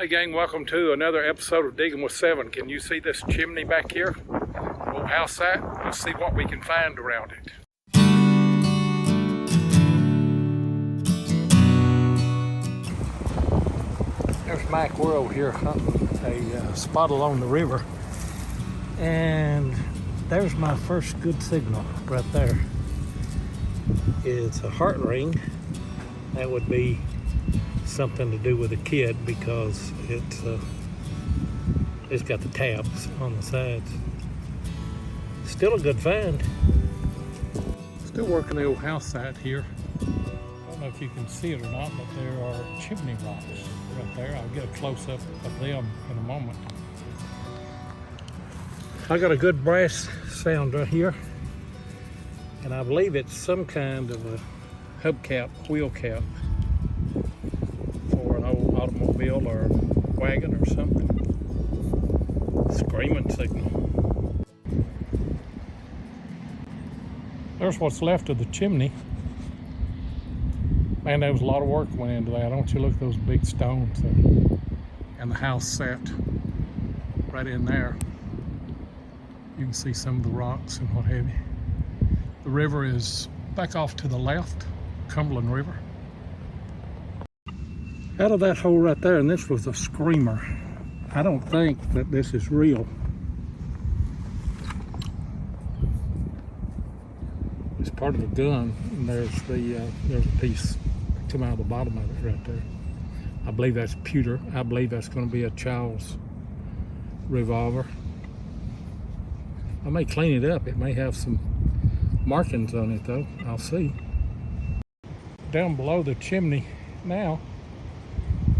Hey gang, welcome to another episode of Digging with Seven. Can you see this chimney back here? Old house site. Let's see what we can find around it. There's Mike. We're over here hunting a spot along the river. And there's my first good signal right there. It's a heart ring. That would be something to do with a kid because it's got the tabs on the sides. Still a good find. Still working the old house site here. I don't know if you can see it or not, but there are chimney rocks right there. I'll get a close-up of them in a moment. I got a good brass sound right here, and I believe it's some kind of a hubcap, wheel cap for an old automobile or wagon or something. Screaming signal. There's what's left of the chimney. Man, there was a lot of work went into that. Don't you look at those big stones there. And the house sat right in there. You can see some of the rocks and what have you. The river is back off to the left, Cumberland River. Out of that hole right there, and this was a screamer. I don't think that this is real. It's part of a gun, and there's a piece come out of the bottom of it right there. I believe that's pewter. I believe that's going to be a child's revolver. I may clean it up. It may have some markings on it though. I'll see. Down below the chimney now,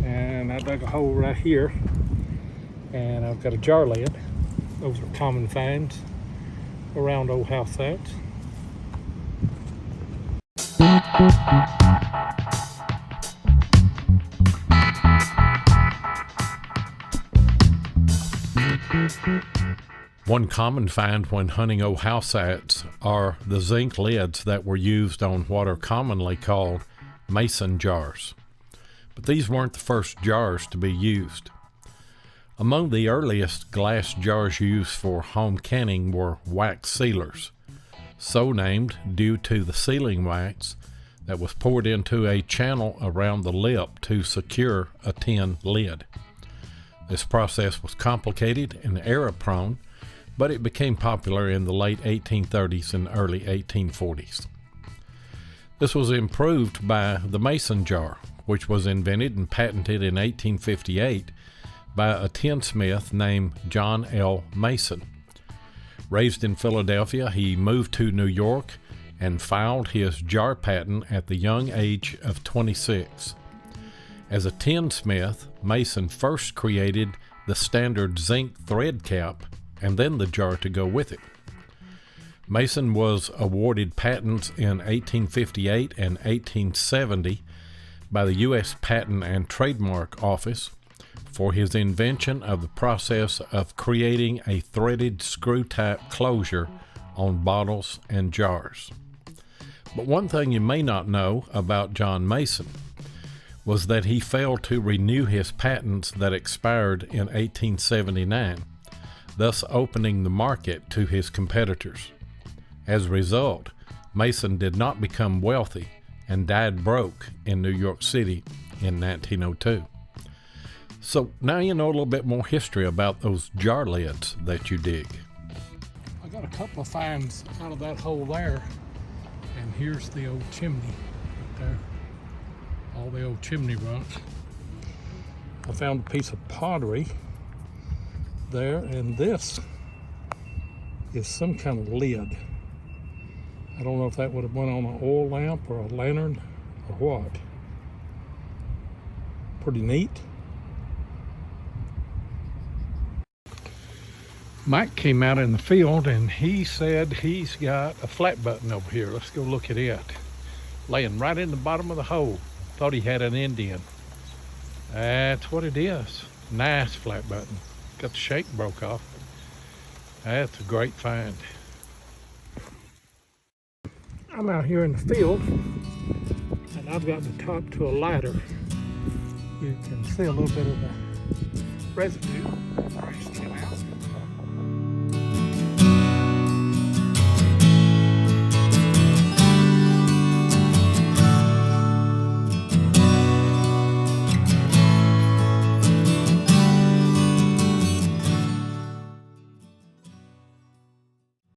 and I dug a hole right here, and I've got a jar lid. Those are common finds around old house sites. One common find when hunting old house sites are the zinc lids that were used on what are commonly called mason jars. But these weren't the first jars to be used. Among the earliest glass jars used for home canning were wax sealers, so named due to the sealing wax that was poured into a channel around the lip to secure a tin lid. This process was complicated and error-prone, but it became popular in the late 1830s and early 1840s. This was improved by the mason jar, which was invented and patented in 1858 by a tinsmith named John L. Mason. Raised in Philadelphia, he moved to New York and filed his jar patent at the young age of 26. As a tinsmith, Mason first created the standard zinc thread cap and then the jar to go with it. Mason was awarded patents in 1858 and 1870 by the U.S. Patent and Trademark Office for his invention of the process of creating a threaded screw-type closure on bottles and jars. But one thing you may not know about John Mason was that he failed to renew his patents that expired in 1879, thus opening the market to his competitors. As a result, Mason did not become wealthy and died broke in New York City in 1902. So now you know a little bit more history about those jar lids that you dig. I got a couple of finds out of that hole there, and here's the old chimney right there. All the old chimney rocks. I found a piece of pottery there, and this is some kind of lid. I don't know if that would have went on an oil lamp or a lantern or what. Pretty neat. Mike came out in the field and he said he's got a flat button over here. Let's go look at it. Laying right in the bottom of the hole. Thought he had an Indian. That's what it is. Nice flat button. Got the shape broke off. That's a great find. I'm out here in the field and I've got the top to a ladder. You can see a little bit of the residue. Bruce came out.